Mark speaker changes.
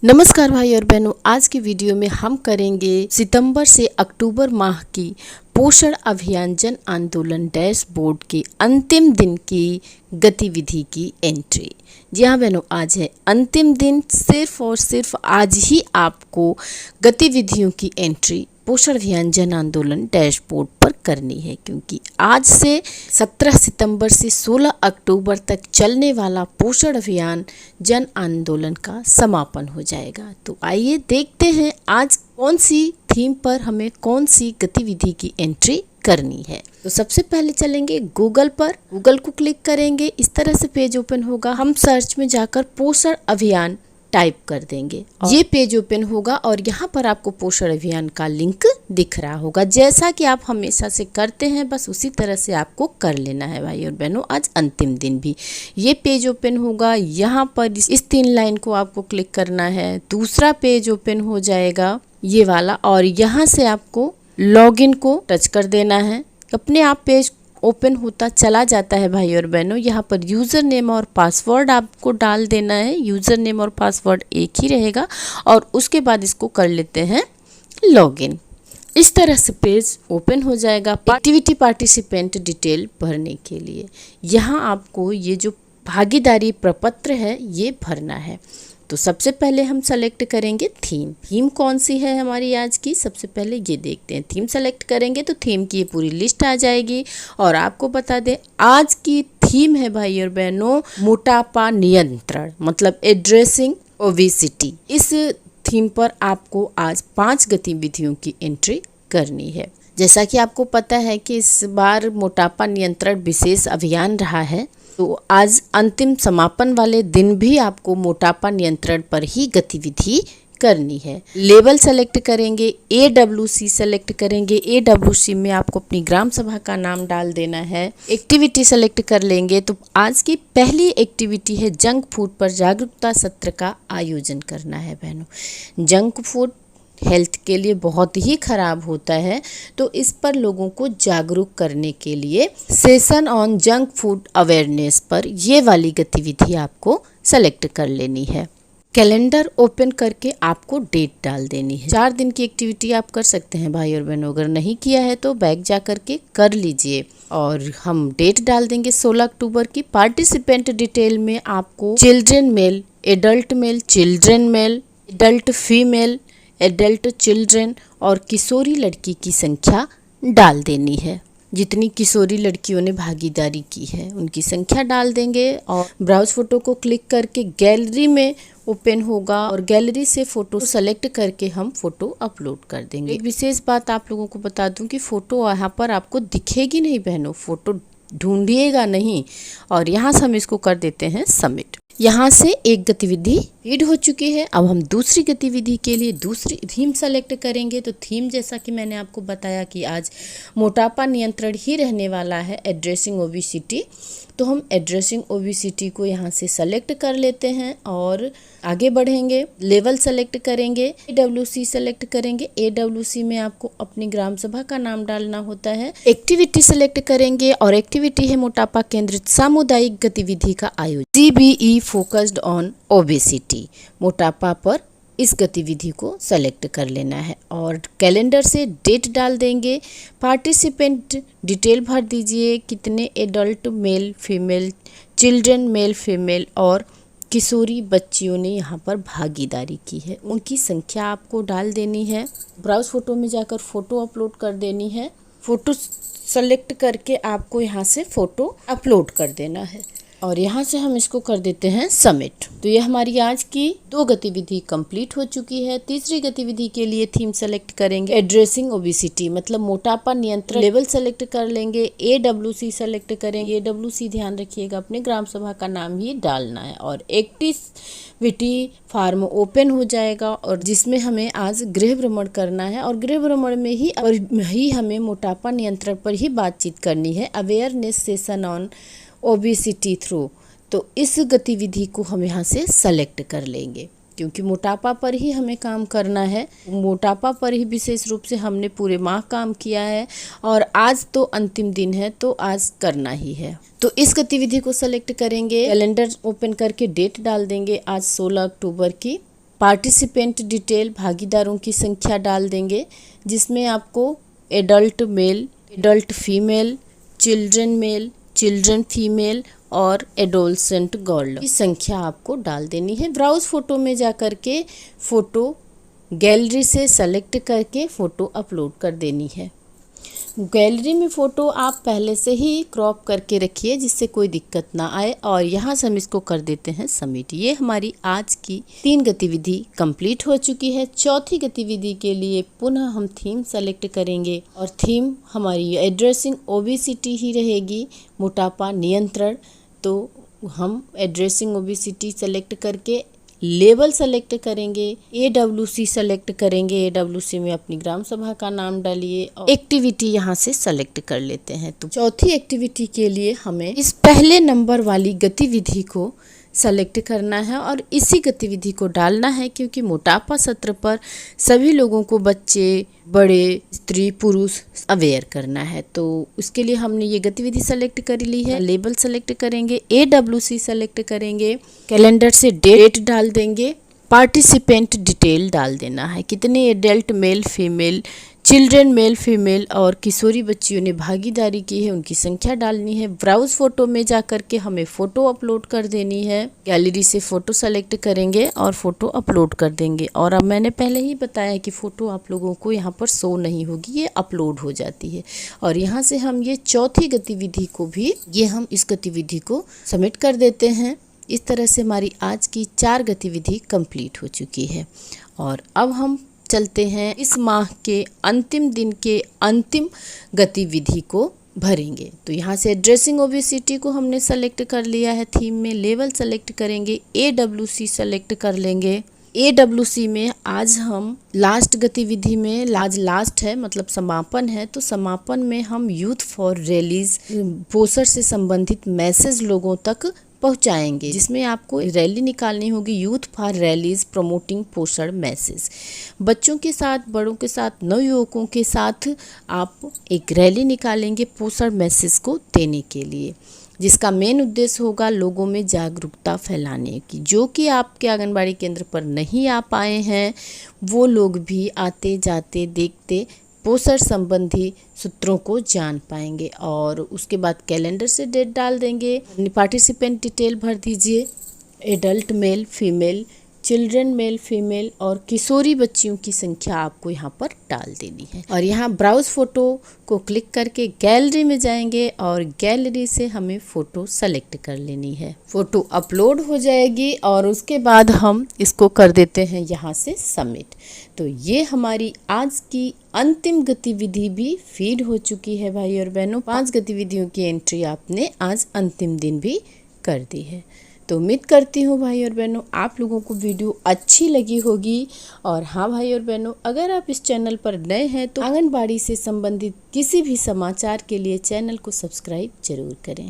Speaker 1: नमस्कार भाई और बहनों, आज की वीडियो में हम करेंगे सितंबर से अक्टूबर माह की पोषण अभियान जन आंदोलन डैशबोर्ड के अंतिम दिन की गतिविधि की एंट्री। जी हाँ बहनों, आज है अंतिम दिन। सिर्फ और सिर्फ आज ही आपको गतिविधियों की एंट्री पोषण अभियान जन आंदोलन डैशबोर्ड पर करनी है, क्योंकि आज से 17 सितंबर से 16 अक्टूबर तक चलने वाला पोषण अभियान जन आंदोलन का समापन हो जाएगा। तो आइए देखते हैं आज कौन सी थीम पर हमें कौन सी गतिविधि की एंट्री करनी है। तो सबसे पहले चलेंगे गूगल पर, गूगल को क्लिक करेंगे, इस तरह से पेज ओपन होगा। हम सर्च में जाकर पोषण अभियान टाइप कर देंगे, ये पेज ओपन होगा और यहाँ पर आपको पोषण अभियान का लिंक दिख रहा होगा। जैसा कि आप हमेशा से करते हैं, बस उसी तरह से आपको कर लेना है भाई और बहनों। आज अंतिम दिन भी ये पेज ओपन होगा। यहाँ पर इस 3 लाइन को आपको क्लिक करना है, दूसरा पेज ओपन हो जाएगा ये वाला, और यहाँ से आपको लॉगिन को टच कर देना है। अपने आप पेज ओपन होता चला जाता है भाई और बहनों। यहाँ पर यूज़र नेम और पासवर्ड आपको डाल देना है। यूज़र नेम और पासवर्ड एक ही रहेगा और उसके बाद इसको कर लेते हैं लॉगिन। इस तरह से पेज ओपन हो जाएगा एक्टिविटी पार्टिसिपेंट डिटेल भरने के लिए। यहाँ आपको ये जो भागीदारी प्रपत्र है ये भरना है। तो सबसे पहले हम सेलेक्ट करेंगे थीम कौन सी है हमारी आज की। सबसे पहले ये देखते हैं, थीम सेलेक्ट करेंगे तो थीम की ये पूरी लिस्ट आ जाएगी। और आपको बता दें आज की थीम है भाई और बहनों मोटापा नियंत्रण, मतलब एड्रेसिंग ओबेसिटी। इस थीम पर आपको आज 5 गतिविधियों की एंट्री करनी है। जैसा कि आपको पता है कि इस बार मोटापा नियंत्रण विशेष अभियान रहा है, तो आज अंतिम समापन वाले दिन भी आपको मोटापा नियंत्रण पर ही गतिविधि करनी है। लेवल सेलेक्ट करेंगे, AWC सेलेक्ट करेंगे। AWC में आपको अपनी ग्राम सभा का नाम डाल देना है। एक्टिविटी सेलेक्ट कर लेंगे। तो आज की पहली एक्टिविटी है जंक फूड पर जागरूकता सत्र का आयोजन करना है बहनों। जंक फूड हेल्थ के लिए बहुत ही खराब होता है, तो इस पर लोगों को जागरूक करने के लिए session on junk food awareness पर ये वाली गतिविधि आपको सेलेक्ट कर लेनी है। कैलेंडर ओपन करके आपको डेट डाल देनी है। 4 दिन की एक्टिविटी आप कर सकते हैं भाई और बहनों। अगर नहीं किया है तो बैक जा करके कर लीजिए। और हम डेट डाल देंगे 16 अक्टूबर की। पार्टिसिपेंट डिटेल में आपको children male, adult male, children male, adult female, adult children और किशोरी लड़की की संख्या डाल देनी है। जितनी किशोरी लड़कियों ने भागीदारी की है उनकी संख्या डाल देंगे। और ब्राउज फोटो को क्लिक करके गैलरी में ओपन होगा और गैलरी से फोटो सेलेक्ट करके हम फोटो अपलोड कर देंगे। एक विशेष बात आप लोगों को बता दूं कि फोटो यहाँ पर आपको दिखेगी नहीं बहनों, फोटो ढूंढिएगा नहीं। और यहाँ से हम इसको कर देते हैं सबमिट। यहाँ से एक गतिविधि रीड हो चुकी है। अब हम दूसरी गतिविधि के लिए दूसरी थीम सेलेक्ट करेंगे। तो थीम जैसा कि मैंने आपको बताया कि आज मोटापा नियंत्रण ही रहने वाला है, एड्रेसिंग ओबेसिटी। तो हम एड्रेसिंग ओबेसिटी को यहाँ से सेलेक्ट कर लेते हैं और आगे बढ़ेंगे। लेवल सेलेक्ट करेंगे, AWC सेलेक्ट करेंगे। AWC में आपको अपनी ग्राम सभा का नाम डालना होता है। एक्टिविटी सेलेक्ट करेंगे और एक्टिविटी है मोटापा केंद्रित सामुदायिक गतिविधि का आयोजन, CBE फोकस्ड ऑन ओबेसिटी। मोटापा पर इस गतिविधि को सेलेक्ट कर लेना है और कैलेंडर से डेट डाल देंगे। पार्टिसिपेंट डिटेल भर दीजिए, कितने adult male female, children male female और किशोरी बच्चियों ने यहाँ पर भागीदारी की है, उनकी संख्या आपको डाल देनी है। ब्राउज फोटो में जाकर फ़ोटो अपलोड कर देनी है। फ़ोटो सेलेक्ट करके आपको यहाँ से फ़ोटो अपलोड कर देना है और यहाँ से हम इसको कर देते हैं सबमिट। तो ये हमारी आज की 2 गतिविधि कंप्लीट हो चुकी है। तीसरी गतिविधि के लिए थीम सेलेक्ट करेंगे एड्रेसिंग ओबेसिटी, मतलब मोटापा नियंत्रण। लेवल सेलेक्ट कर लेंगे, AWC सेलेक्ट करेंगे। AWC ध्यान रखिएगा अपने ग्राम सभा का नाम ही डालना है। और एक्टिविटी फार्म ओपन हो जाएगा और जिसमें हमें आज गृह भ्रमण करना है और गृह भ्रमण में ही हमें मोटापा नियंत्रण पर ही बातचीत करनी है, awareness session on obesity through. तो इस गतिविधि को हम यहाँ से सेलेक्ट कर लेंगे क्योंकि मोटापा पर ही हमें काम करना है। मोटापा पर ही विशेष रूप से हमने पूरे माह काम किया है और आज तो अंतिम दिन है तो आज करना ही है। तो इस गतिविधि को सेलेक्ट करेंगे, कैलेंडर ओपन करके डेट डाल देंगे आज 16 अक्टूबर की पार्टिसिपेंट डिटेल भागीदारों की संख्या डाल देंगे, जिसमें आपको adult mail, adult female, children female और एडोलसेंट गर्ल की संख्या आपको डाल देनी है। ब्राउज फोटो में जा कर के फ़ोटो गैलरी से सेलेक्ट करके फ़ोटो अपलोड कर देनी है। गैलरी में फ़ोटो आप पहले से ही क्रॉप करके रखिए जिससे कोई दिक्कत ना आए, और यहाँ से हम इसको कर देते हैं सबमिट। ये हमारी आज की 3 गतिविधि कंप्लीट हो चुकी है। चौथी गतिविधि के लिए पुनः हम थीम सेलेक्ट करेंगे और थीम हमारी एड्रेसिंग ओबेसिटी ही रहेगी, मोटापा नियंत्रण। तो हम एड्रेसिंग ओबेसिटी सेलेक्ट करके लेबल सेलेक्ट करेंगे, AWC सेलेक्ट करेंगे। AWC में अपनी ग्राम सभा का नाम डालिए और एक्टिविटी यहाँ से सेलेक्ट कर लेते हैं। तो चौथी एक्टिविटी के लिए हमें इस पहले नंबर वाली गतिविधि को सेलेक्ट करना है और इसी गतिविधि को डालना है, क्योंकि मोटापा सत्र पर सभी लोगों को, बच्चे, बड़े, स्त्री, पुरुष अवेयर करना है। तो उसके लिए हमने ये गतिविधि सेलेक्ट कर ली है। लेबल सेलेक्ट करेंगे, AWC सेलेक्ट करेंगे, कैलेंडर से डेट डाल देंगे, पार्टिसिपेंट डिटेल डाल देना है, कितने adult male female, children male female और किशोरी बच्चियों ने भागीदारी की है उनकी संख्या डालनी है। ब्राउज फोटो में जा कर के हमें फ़ोटो अपलोड कर देनी है। गैलरी से फ़ोटो सेलेक्ट करेंगे और फ़ोटो अपलोड कर देंगे। और अब मैंने पहले ही बताया कि फ़ोटो आप लोगों को यहाँ पर शो नहीं होगी, ये अपलोड हो जाती है। और यहाँ से हम ये चौथी गतिविधि को भी, ये हम इस गतिविधि को सबमिट कर देते हैं। इस तरह से हमारी आज की 4 गतिविधि कंप्लीट हो चुकी है। और अब हम चलते हैं इस माह के अंतिम दिन के अंतिम गतिविधि को भरेंगे। तो यहाँ से एड्रेसिंग ओबेसिटी को हमने सेलेक्ट कर लिया है थीम में। लेवल सेलेक्ट करेंगे, AWC सेलेक्ट कर लेंगे। AWC में आज हम लास्ट गतिविधि में, आज लास्ट है मतलब समापन है, तो समापन में हम यूथ फॉर रैलीज, पोषण से संबंधित मैसेज लोगों तक पहुंचाएंगे, जिसमें आपको रैली निकालनी होगी, यूथ फॉर रैलीज प्रमोटिंग पोषण मैसेज। बच्चों के साथ, बड़ों के साथ, नवयुवकों के साथ आप एक रैली निकालेंगे पोषण मैसेज को देने के लिए, जिसका मेन उद्देश्य होगा लोगों में जागरूकता फैलाने की। जो कि आपके आंगनबाड़ी केंद्र पर नहीं आ पाए हैं वो लोग भी आते जाते देखते पोषण संबंधी सूत्रों को जान पाएंगे। और उसके बाद कैलेंडर से डेट डाल देंगे, पार्टिसिपेंट डिटेल भर दीजिए, adult male female, children male female और किशोरी बच्चियों की संख्या आपको यहाँ पर डाल देनी है। और यहाँ ब्राउज फोटो को क्लिक करके गैलरी में जाएंगे और गैलरी से हमें फ़ोटो सेलेक्ट कर लेनी है। फ़ोटो अपलोड हो जाएगी और उसके बाद हम इसको कर देते हैं यहाँ से सबमिट। तो ये हमारी आज की अंतिम गतिविधि भी फीड हो चुकी है भाई और बहनों। 5 गतिविधियों की एंट्री आपने आज अंतिम दिन भी कर दी है। तो उम्मीद करती हूँ भाई और बहनों आप लोगों को वीडियो अच्छी लगी होगी। और हाँ भाई और बहनों, अगर आप इस चैनल पर नए हैं तो आंगनबाड़ी से संबंधित किसी भी समाचार के लिए चैनल को सब्सक्राइब जरूर करें।